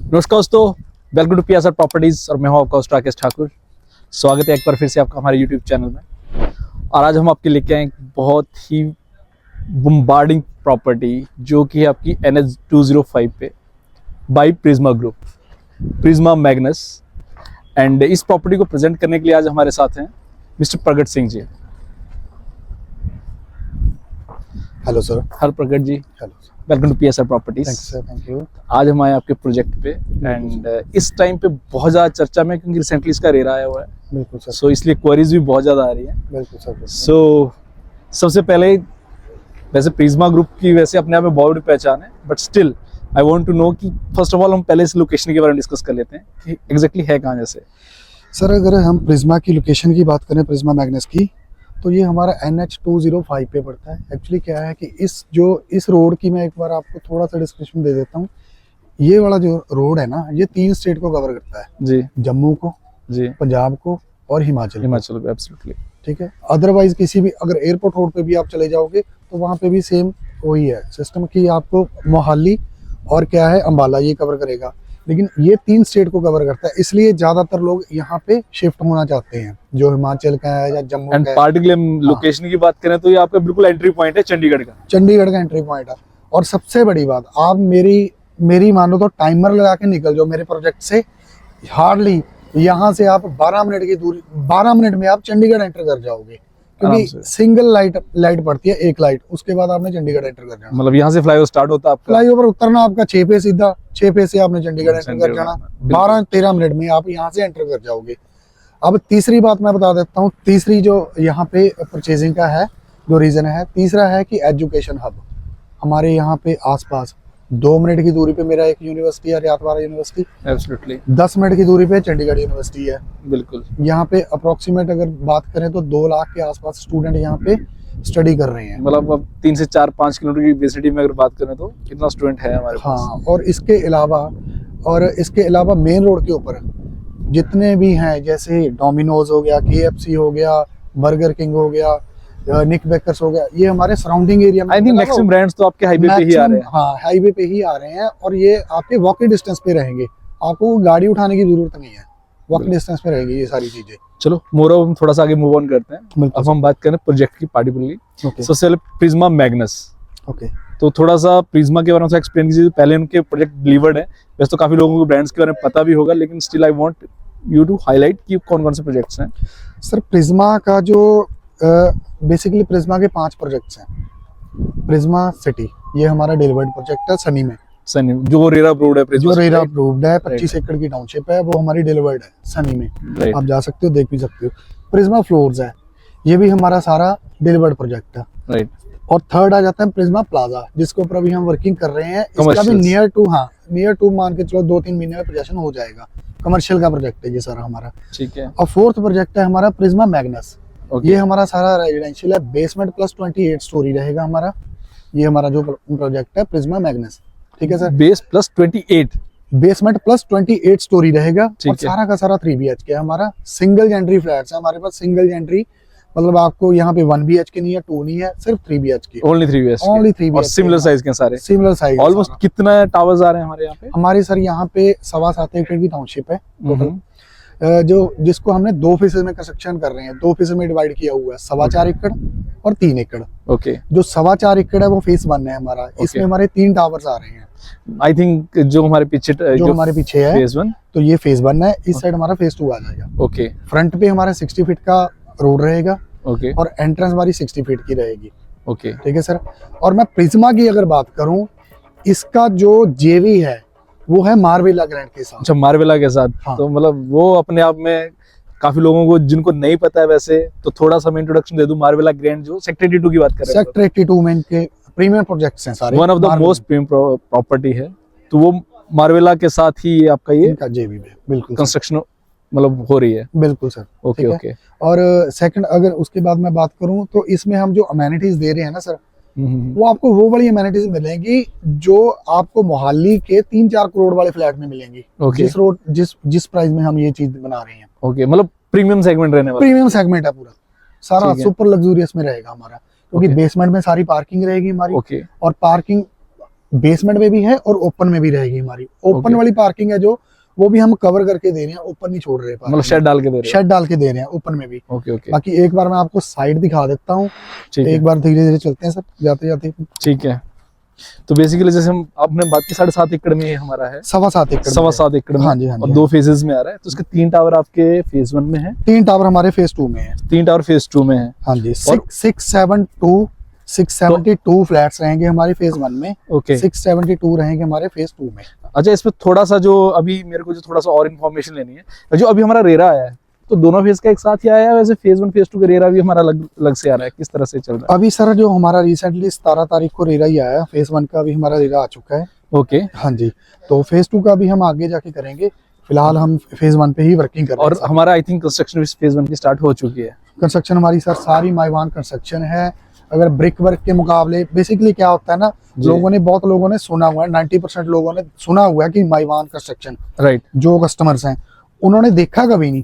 नमस्कार दोस्तों, welcome to PSR properties और मैं हूं आपका होस्ट राकेश ठाकुर। स्वागत है एक बार फिर से आपका हमारे यूट्यूब चैनल में। और आज हम आपके लेके आए एक बहुत ही बम्बार्डिंग प्रॉपर्टी जो कि है आपकी NH 205 पे by Prisma group, Prisma Magnus. And इस प्रॉपर्टी को प्रेजेंट करने के लिए आज हमारे साथ हैं mister Pragat Singh ji. Hello sir. हर Pragat ji, hello, welcome to PSR properties. Thank you. आज हम आए आपके प्रोजेक्ट पे एंड इस टाइम पे बहुत ज़्यादा चर्चा में, क्योंकि रिसेंटली इसका रेरा आया हुआ है। बिल्कुल सर। सो इसलिए क्वेरीज भी बहुत ज़्यादा आ रही हैं। बिल्कुल सर। सो सबसे पहले, वैसे प्रिज्मा ग्रुप की वैसे अपने आप में बहुत बड़ी पहचान है, but still I want to know कि फर्स्ट ऑफ ऑल हम पहले इस लोकेशन के बारे में डिस्कस कर लेते हैं कि एग्जैक्टली है कहाँ जैसे। सर अगर हम प्रिज्मा की लोकेशन की बात करें, प्रिज्मा मैग्नस की, तो ये हमारा NH 205 पे पड़ता है। एक्चुअली क्या है कि इस रोड की मैं एक बार आपको थोड़ा सा डिस्क्रिप्शन दे देता हूँ। ये वाला जो रोड है ना, ये 3 स्टेट को कवर करता है जी, जम्मू को, जी, पंजाब को और हिमाचल हिमाचल एब्सोल्युटली। ठीक है। अदरवाइज किसी भी अगर एयरपोर्ट रोड पे भी आप चले जाओगे तो वहाँ पे भी सेम वही है सिस्टम कि आपको मोहाली और क्या है अंबाला ये कवर करेगा, लेकिन ये 3 स्टेट को कवर करता है। इसलिए ज्यादातर लोग यहाँ पे शिफ्ट होना चाहते हैं, जो हिमाचल का है या जम्मू एंड का है। पार्टिकुलर लोकेशन की बात करें तो ये आपका बिल्कुल एंट्री पॉइंट है चंडीगढ़ का। चंडीगढ़ का एंट्री पॉइंट है। और सबसे बड़ी बात, आप मेरी मानो तो टाइमर लगा के निकल जाओ मेरे प्रोजेक्ट से। हार्डली यहाँ से आप 12 मिनट की दूरी, 12 मिनट में आप चंडीगढ़ एंटर कर जाओगे, क्योंकि सिंगल लाइट पड़ती है, एक लाइट, उसके बाद आपने चंडीगढ़ एंटर कर जाना। मतलब यहाँ से फ्लाईओवर स्टार्ट होता है आपका, फ्लाईओवर उतरना आपका 6 पे सीधा, 6 पे से आपने चंडीगढ़ एंटर कर जाना। 12-13 मिनट में आप यहाँ से एंटर कर जाओगे। अब तीसरी बात मैं बता देता हूँ, तीसरी जो यहाँ पे परचेजिंग का है जो रीजन है, तीसरा है कि एजुकेशन हब। हमारे यहाँ पे आसपास 2 मिनट की दूरी पे मेरा एक यूनिवर्सिटी है, रियातवाड़ा यूनिवर्सिटी। एब्सोल्युटली 10 मिनट की दूरी पे चंडीगढ़ यूनिवर्सिटी है। बिल्कुल। यहाँ पे अप्रोक्सीमेट अगर बात करें तो 2 लाख के आसपास स्टूडेंट यहाँ पे स्टडी कर रहे हैं। मतलब अब 3 से 4-5 किलोमीटर की विसिटी में अगर बात करें तो कितना स्टूडेंट है हमारे पास। हाँ, और इसके अलावा मेन रोड के ऊपर जितने भी हैं, जैसे डोमिनोज हो गया, KFC हो गया, बर्गर किंग हो गया, निक बेकर्स हो गया, ये हमारे सराउंडिंग एरिया में। आई थिंक मैक्सिमम ब्रांड्स तो आपके हाईवे पे ही आ रहे हैं। हाँ, हाईवे पे ही आ रहे हैं और ये आपके वॉकिंग डिस्टेंस पे रहेंगे। आपको गाड़ी उठाने की जरूरत नहीं है, वॉकिंग डिस्टेंस पे रहेगी ये सारी चीजें। चलो मोर हम थोड़ा सा आगे मूव ऑन करते हैं। अब हम बात करें प्रोजेक्ट की पार्टिकुलरली। सबसे पहले प्रिज्मा मैग्नस। ओके, तो थोड़ा सा प्रिज्मा के बारे में एक्सप्लेन कीजिए। पहले उनके प्रोजेक्ट डिलीवर्ड है, वैसे तो काफी लोगों को ब्रांड्स के बारे में पता भी होगा, लेकिन still I want you to highlight कि कौन कौन से प्रोजेक्ट्स हैं। सर प्रिज्मा का जो बेसिकली प्रिज्मा के 5 प्रोजेक्ट्स हैं। प्रिज्मा सिटी, ये हमारा डिलीवर्ड प्रोजेक्ट है सनी में। सनी जो रेरा अप्रूव्ड है, जो रेरा अप्रूव्ड है, 25 एकड़ की टाउनशिप है, वो हमारी डिलीवर्ड है सनी में। आप जा सकते हो, देख भी सकते हो। प्रिज्मा फ्लोर्स है, ये भी हमारा सारा डिलीवर्ड प्रोजेक्ट है। राइट। और थर्ड आ जाता है प्रिज्मा प्लाजा, जिसके ऊपर अभी हम वर्किंग कर रहे हैं। इसका भी नियर टू मान के चलो 2-3 महीने में पोजेशन हो जाएगा। कमर्शियल का प्रोजेक्ट है ये सारा हमारा। ठीक है। और फोर्थ प्रोजेक्ट है हमारा प्रिज्मा मैग्नस। ये हमारा सारा रेजिडेंशियल है, बेसमेंट प्लस 28 स्टोरी रहेगा हमारा। ये हमारा जो प्रोजेक्ट है प्रिज्मा मैग्नस, ठीक है sir. Base plus 28, basement plus 28 story रहेगा। और सारा का सारा 3 BHK है हमारा। सिंगल जेंट्री फ्लैट्स है हमारे पास, सिंगल जेंट्री, मतलब आपको यहाँ पे 1 BHK नहीं है, 2 नहीं है, सिर्फ 3 BHK। ओनली 3 BHK और सिमिलर साइज के सारे। Similar size. ऑलमोस्ट कितना टावर्स आ रहे हैं हमारे यहाँ पे? हमारे सर यहाँ पे 7.25 एकड़ की टाउनशिप है टोटल, जिसको हमने 2 फेजेस में कंस्ट्रक्शन कर रहे हैं। 2 फेजेस में डिवाइड किया हुआ है, 4.25 एकड़ और 3 एकड़। ओके। जो 4.25 एकड़ है वो फेज 1 है हमारा। इसमें हमारे 3 टावर्स आ रहे हैं। आई थिंक जो हमारे पीछे है फेज 1, तो ये फेज 1 है। इस साइड हमारा फेज 2 आ जाएगा। ओके। फ्रंट पे हमारा 60 फीट का रोड रहेगा। ओके। और एंट्रेंस हमारी 60 फीट की रहेगी। ओके, ठीक है सर। और मैं प्रिज्मा की अगर बात करूं, इसका जो JV है वो है मार्वेला ग्रैंड के साथ। अच्छा, मार्वेला के साथ। हाँ। तो मतलब वो अपने आप में काफी लोगों को जिनको नहीं पता है, वैसे तो थोड़ा सा मैं इंट्रोडक्शन दे दूं। मार्वेला ग्रैंड जो सेक्टर 82 की बात कर रहे हैं, सेक्टर 82 में इनके प्रीमियम प्रोजेक्ट्स हैं सारे। One of the most premium property है, तो वो मार्वेला के साथ ही आपका ये इनका JV है। बिल्कुल कंस्ट्रक्शन मतलब हो रही है। बिल्कुल सर। Okay okay. और सेकंड अगर उसके बाद मैं बात करूं, तो इसमें हम जो अमेनिटीज दे रहे हैं ना सर, वो आपको वो वाली अमेनिटीज मिलेंगी जो आपको मोहाली के 3-4 करोड़ वाले फ्लैट में मिलेंगी। जिस प्राइस में हम ये चीज बना रहे हैं। ओके, मतलब प्रीमियम सेगमेंट रहने वाला। प्रीमियम सेगमेंट है पूरा, सारा सुपर लग्जूरियस में रहेगा हमारा, क्योंकि बेसमेंट में सारी पार्किंग रहेगी हमारी। ओके। और पार्किंग बेसमेंट में भी है और ओपन में भी रहेगी हमारी। Open Okay. वाली पार्किंग है जो, वो भी हम कवर करके दे रहे हैं, ओपन नहीं छोड़ रहे हैं, मतलब शेड डाल के दे रहे शेड डाल के दे रहे हैं ओपन में भी। हो? ओके ओके, बाकी एक बार मैं आपको साइड दिखा देता हूँ, ठीक है एक बार धीरे धीरे चलते हैं सर, जाते जाते। ठीक है। तो बेसिकली जैसे हम आपने बात की 7.5 एकड़ में ये हमारा है, 7.25 एकड़ में 7.25 एकड़ में। हाँ जी, हाँ जी, और हाँ 2 फेजेस में आ रहा है, तो उसके 3 टावर आपके फेज 1 में है, 3 टावर हमारे फेज 2 में है। 3 टावर फेज 2 में है। हाँ जी, और- 672 फ्लैट्स रहेंगे हमारे फेज 1 में, ओके 672 रहेंगे हमारे फेज 2 में। अच्छा, इसमें थोड़ा सा जो अभी मेरे को जो थोड़ा सा और इन्फॉर्मेशन लेनी है, जो अभी हमारा रेरा आया है, तो दोनों फेज का एक साथ ही आया है, वैसे फेज 1 फेज 2 का रेरा भी हमारा अलग से आ रहा है, किस तरह से चल रहा अभी सर जो हमारा रिसेंटली 17 तारीख को रेरा ही आया, फेज 1 का भी हमारा रेरा आ चुका है। है? ओके। हाँ जी, तो फेज 2 का भी हम आगे जाके करेंगे, फिलहाल हम फेज 1 पे ही वर्किंग कर रहे और हैं। हमारा आई थिंक कंस्ट्रक्शन फेज 1 की स्टार्ट हो चुकी है। कंस्ट्रक्शन हमारी सर सारी माइवान कंस्ट्रक्शन है। अगर ब्रिक वर्क के मुकाबले बेसिकली क्या होता है ना, जी। बहुत लोगों ने सुना हुआ है, 90% लोगों ने सुना हुआ है कि माइवान कंस्ट्रक्शन, राइट। जो कस्टमर्स हैं उन्होंने देखा कभी नहीं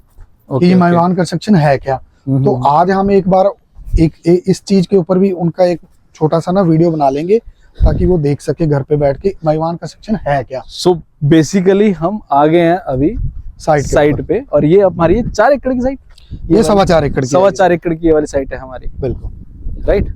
कि ये माइवान कंस्ट्रक्शन है क्या। तो आज हम एक बार इस चीज के ऊपर भी उनका एक छोटा सा ना वीडियो बना लेंगे, ताकि वो देख सके घर पे बैठ के माइवान कंस्ट्रक्शन है क्या। सो बेसिकली हम आ गए हैं अभी साइट पे, और ये हमारी 4 एकड़ की साइट, ये 4.25 एकड़ की 4.25 एकड़ की ये वाली साइट है हमारी, बिल्कुल। राइट।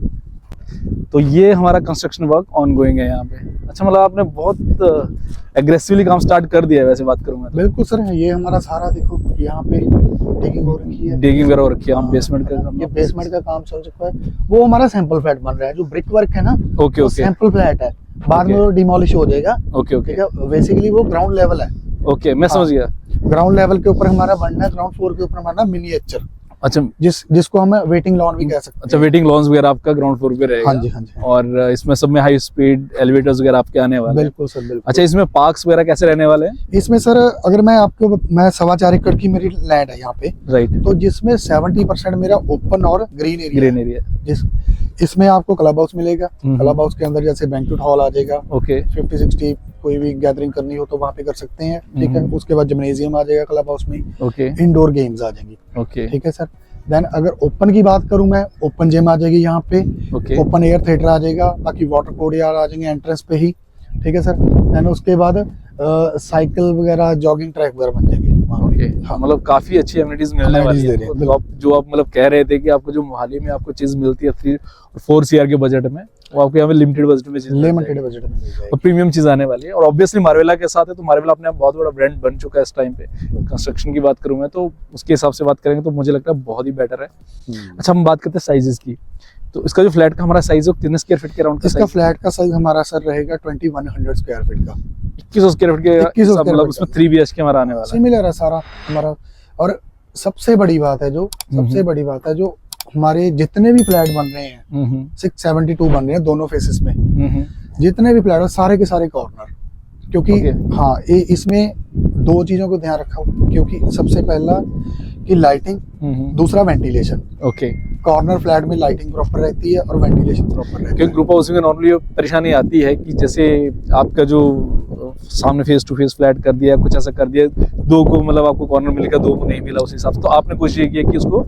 तो ये हमारा कंस्ट्रक्शन वर्क ऑन गोइंग है यहाँ पे। अच्छा, मतलब आपने बहुत एग्रेसिवली काम स्टार्ट कर दिया है, वैसे बात करूंगा तो। बिल्कुल सर, ये हमारा सारा देखो यहाँ पे डिगिंग हो रखी है, डिगिंग वगैरह हो रखी है, हम बेसमेंट का ये बेसमेंट का काम चल चुका है। वो हमारा सैंपल फ्लैट बन रहा है, जो ब्रिक वर्क है ना, ओके ओके सैंपल फ्लैट है, बाद में Okay. वो डिमोलिश हो जाएगा। ओके ओके ठीक है, बेसिकली वो ग्राउंड लेवल है, ओके, मैं समझ गया। ग्राउंड लेवल के ऊपर हमारा बनना है, ग्राउंड फ्लोर के ऊपर हमारा मिनिएचर, अच्छा जिसको हम वेटिंग लॉन भी कह सकते हैं। अच्छा, वेटिंग लॉन्स वगैरह आपका ग्राउंड फ्लोर पे रहेगा। हाँ जी, हाँ जी, और इसमें सब में हाई स्पीड एलिवेटर्स वगैरह आपके आने वाले हैं। बिल्कुल सर, बिल्कुल। अच्छा, इसमें पार्क्स वगैरह कैसे रहने वाले हैं? इसमें सर अगर मैं 4.25 एकड़ की मेरी लैंड है यहाँ पे, राइट, तो जिसमें 70% मेरा ओपन और ग्रीन एरिया, ग्रीन एरिया। इसमें आपको क्लब हाउस मिलेगा। हम्म। क्लब हाउस के अंदर जैसे बैंक्वेट हॉल आ जाएगा, ओके 50-60 कोई भी गैदरिंग करनी हो तो वहाँ पे कर सकते हैं। ठीक है, हम्म। उसके बाद जिम्नेजियम आ जाएगा क्लब हाउस में, ओके इंडोर गेम्स आ जाएंगी। ओके ठीक है सर। देन अगर ओपन की बात करूं मैं, ओपन जिम आ जाएगी यहाँ पे, ओके ओपन एयर थिएटर आ जाएगा, बाकी वाटर कोर्टयार्ड आ जाएंगे एंट्रेंस पे ही। ठीक है सर। देन उसके बाद साइकिल वगैरह, जॉगिंग ट्रैक वगैरह बन जाएंगे वहाँ पे। ओके। हाँ, मतलब काफी अच्छी एमिनिटीज मिलने amenities वाली दे है। रहे हैं, तो आप जो आप मतलब कह रहे थे कि आपको जो मोहाली में आपको चीज मिलती है 3 और 4 CR के बजट में, वो आपको यहाँ पे लिमिटेड बजट में चीज मिल लिमिटेड जाएगी। बजट में मिल जाएगी। और प्रीमियम चीज आने वाली है। और ऑब्वियसली मार्वेला के साथ है, तो मार्वेला अपने आप बहुत बड़ा ब्रांड बन चुका है इस टाइम पे। कंस्ट्रक्शन की बात करूँ मैं, तो उसके हिसाब से बात करेंगे तो मुझे लगता है बहुत ही बेटर है। अच्छा, हम बात करते हैं साइजेस की। तो इसका जो फ्लैट का हमारा साइज है, कितने स्क्वायर फीट के अराउंड का इसका फ्लैट का साइज हमारा सर रहेगा 2100 स्क्वायर फीट का, 2100 स्क्वायर फीट के 2100 सब, मतलब स्क्वायर उसमें 3 BHK हमारा आने वाला है। सिमिलर है सारा हमारा। और सबसे बड़ी बात है जो हमारे जितने भी फ्लैट बन रहे हैं, 672 बन रहे हैं दोनों फेसेस में, जितने भी फ्लैट है सारे के सारे कॉर्नर, क्योंकि Okay. हाँ, इसमें 2 चीजों को ध्यान रखा हो, क्योंकि सबसे पहला कि लाइटिंग, दूसरा वेंटिलेशन। ओके। कॉर्नर फ्लैट में लाइटिंग प्रॉपर रहती है और वेंटिलेशन प्रॉपर रहती क्योंकि है। ग्रुप हाउसिंग में नॉर्मली परेशानी आती है कि जैसे आपका जो सामने फेस टू फेस फ्लैट कर दिया, कुछ ऐसा कर दिया, 2 को मतलब आपको कॉर्नर मिलेगा, 2 को नहीं मिला उस हिसाब से। तो आपने कोशिश ये की है कि उसको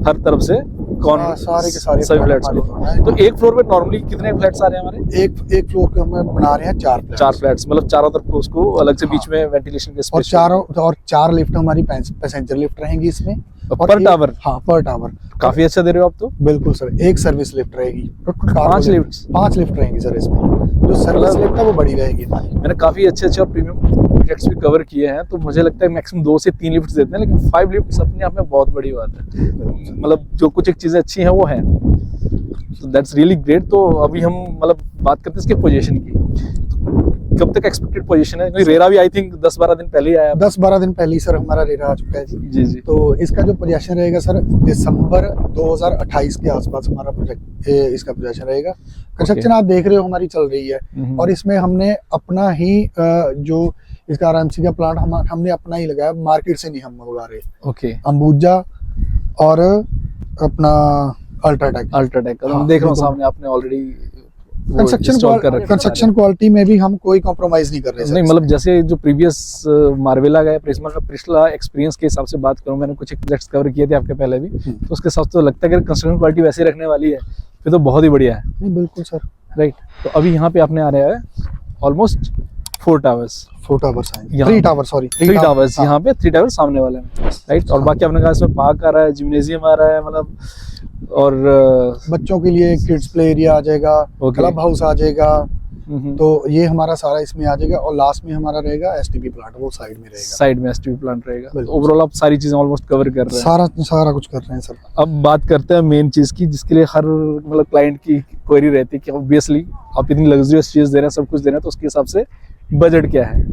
हर तरफ से कॉर्नर सारे के सारे सभी फ्लैट्स हमारे को। हैं। तो एक फ्लोर पे नॉर्मली कितने फ्लैट्स आ रहे हैं हमारे? एक फ्लोर के हम बना रहे हैं 4 फ्लैट्स, मतलब चारों तरफ को उसको अलग से बीच में वेंटिलेशन के और स्पेस। 4 लिफ्ट हमारी पैसेंजर लिफ्ट रहेंगी इसमें। और पर टावर? हाँ, पर टावर। काफी अच्छा दे रहे हो आप तो। बिल्कुल सर, एक सर्विस लिफ्ट रहेगी। 5 लिफ्ट्स? 5 लिफ्ट रहेंगी सर इसमें। जो सर्विस लिफ्ट है वो बड़ी रहेगी हमारी। मैंने काफी अच्छे और प्रीमियम प्रोजेक्ट्स भी कवर किए हैं, तो मुझे लगता है मैक्सिमम 2 से 3 लिफ्ट्स देते हैं, लेकिन 5 लिफ्ट्स अपने आप में बहुत बड़ी बात है। मतलब जो कुछ एक चीजें अच्छी हैं वो हैं, तो दैट्स रियली ग्रेट। तो अभी हम मतलब बात करते हैं इसके पोजीशन की। तो कब तक एक्सपेक्टेड पोजीशन है? क्योंकि रेरा भी आई थिंक 10-12 दिन पहले ही आया। 10-12 दिन पहले ही सर हमारा रेरा आ चुका है जी। जी जी। तो इसका जो पोजीशन रहेगा सर, दिसंबर 2028 के आसपास हमारा प्रोजेक्ट इसका पोजीशन रहेगा। कंस्ट्रक्शन आप देख रहे हो हमारी चल रही है, और इसमें हमने अपना ही जो इसका RMC का प्लांट हमने अपना ही लगाया, मार्केट से नहीं हम मंगवा रहे। ओके। अंबुजा और अपना अल्ट्राटेक। अल्ट्राटेक हाँ, हम देख रहा हूँ बिल्कुल। सामने, आपने ऑलरेडी कंस्ट्रक्शन क्वालिटी में भी हम कोई कॉम्प्रोमाइज नहीं कर रहे। नहीं, मतलब जैसे जो प्रीवियस मार्वेला का प्रिज्मा का पिछला एक्सपीरियंस के हिसाब से बात करूं, मैंने कुछ प्रोजेक्ट्स कवर किए थे आपके पहले भी, तो उसके हिसाब से तो लगता है कि कंस्ट्रक्शन क्वालिटी वैसे रखने वाली है, फिर तो बहुत ही बढ़िया है। नहीं, बिल्कुल सर। राइट। तो अभी यहाँ पे आपने आ रहा है ऑलमोस्ट 4 टावर्स, 4 टावर्स आएंगे, यहाँ 3 टावर, सॉरी 3 टावर्स, यहाँ पे 3 टावर्स सामने वाले में, राइट। और बाकी अपने कहा इसमें पार्क आ रहा है, जिम्नेजियम आ रहा है, मतलब और बच्चों के लिए किड्स प्ले एरिया आ जाएगा, Okay. क्लब हाउस आ जाएगा, हम्म, तो ये हमारा सारा इसमें आ जाएगा। और लास्ट में हमारा रहेगा एसटीपी प्लांट, वो साइड में रहेगा। साइड में एसटीपी प्लांट रहेगा। तो बिल्कुल। ओवरऑल आप सारी चीजें ऑलमोस्ट कवर कर रहे हैं। सारा कुछ कर रहे हैं सर। अब बात करते हैं मेन चीज की, जिसके लिए हर मतलब क्लाइंट की क्वेरी रहती है कि ऑब्वियसली आप इतनी लग्जरियस चीज दे रहे हैं, सब कुछ दे रहे हैं, तो उसके हिसाब से बजट क्या है।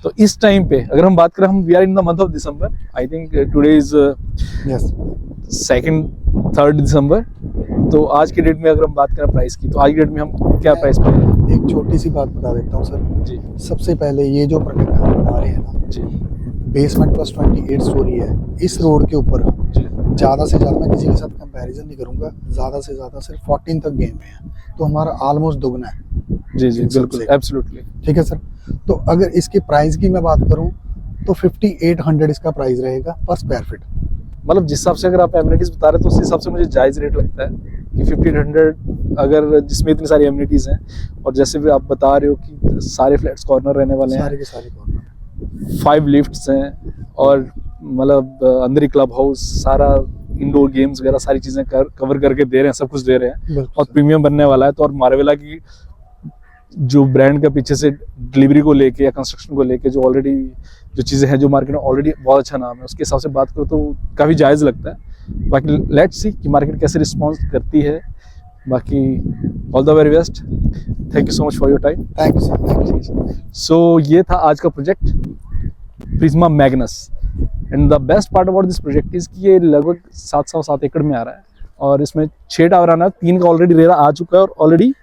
तो इस टाइम पे अगर हम बात करें, हम we are in the month of December, I think today is yes 3rd December. तो आज की डेट में अगर हम बात करें प्राइस की, तो आज की डेट में हम क्या प्राइस पे हैं? एक छोटी सी बात बता देता हूँ सर। जी सबसे पहले ये जो प्रोडक्ट हम बना रहे हैं ना, जी बेसमेंट प्लस 28 स्टोरी है। इस रोड के ऊपर जी ज़्यादा से ज़्यादा, मैं किसी के साथ कंपैरिजन नहीं करूँगा, ज़्यादा से ज़्यादा सिर्फ 14 तक गेम में है, तो हमारा ऑलमोस्ट दुगना है। जी जी इन सब बिल्कुल, से। एब्सोल्युटली। ठीक है सर। तो अगर इसके प्राइस की मैं बात करूँ तो 5800 इसका प्राइस रहेगा पर स्क्वायर फीट। मतलब जिस हिसाब से अगर आप एमिनिटीज बता रहे हैं, तो उस हिसाब से मुझे जायज रेट लगता है कि 1500, अगर जिसमें इतनी सारी एमिनिटीज हैं, और जैसे भी आप बता रहे हो कि सारे फ्लैट्स कॉर्नर रहने वाले हैं, सारे के सारे कॉर्नर, 5 लिफ्ट्स हैं, और मतलब अंदर ही क्लब हाउस, सारा इंडोर गेम्स वगैरह सारी चीजें कवर करके दे रहे हैं, सब कुछ दे रहे हैं, और बिल्कुल सर। प्रीमियम बनने वाला है। तो और मार्वेला की जो ब्रांड का पीछे से डिलीवरी को लेके या कंस्ट्रक्शन को लेके जो ऑलरेडी जो चीज़ें हैं, जो मार्केट में ऑलरेडी बहुत अच्छा नाम है, उसके हिसाब से बात करो तो काफ़ी जायज़ लगता है। बाकी लेट्स सी कि मार्केट कैसे रिस्पॉन्स करती है। बाकी all the very best, thank you so much for your time. Thank you sir, thank you. So ये था आज का project Prisma Magnus, and the best part about this project is कि ये लगभग 707 एकड़ में आ रहा है, और इसमें 6 टावर आना है, 3 का ऑलरेडी रेरा आ चुका है, और ऑलरेडी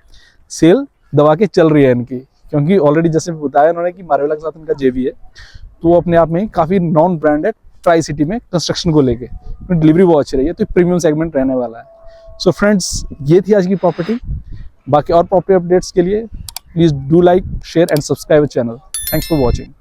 सेल दबा के चल रही है इनकी, क्योंकि ऑलरेडी जैसे बताया उन्होंने कि मार्वेला के साथ इनका जेवी है, तो वो अपने आप में काफ़ी नॉन ब्रांड है ट्राई सिटी में कंस्ट्रक्शन को लेके, डिलीवरी बहुत अच्छी रही है, तो प्रीमियम सेगमेंट रहने वाला है। सो फ्रेंड्स, ये थी आज की प्रॉपर्टी। बाकी और प्रॉपर्टी अपडेट्स के लिए please do like, share and subscribe channel. Thanks for watching.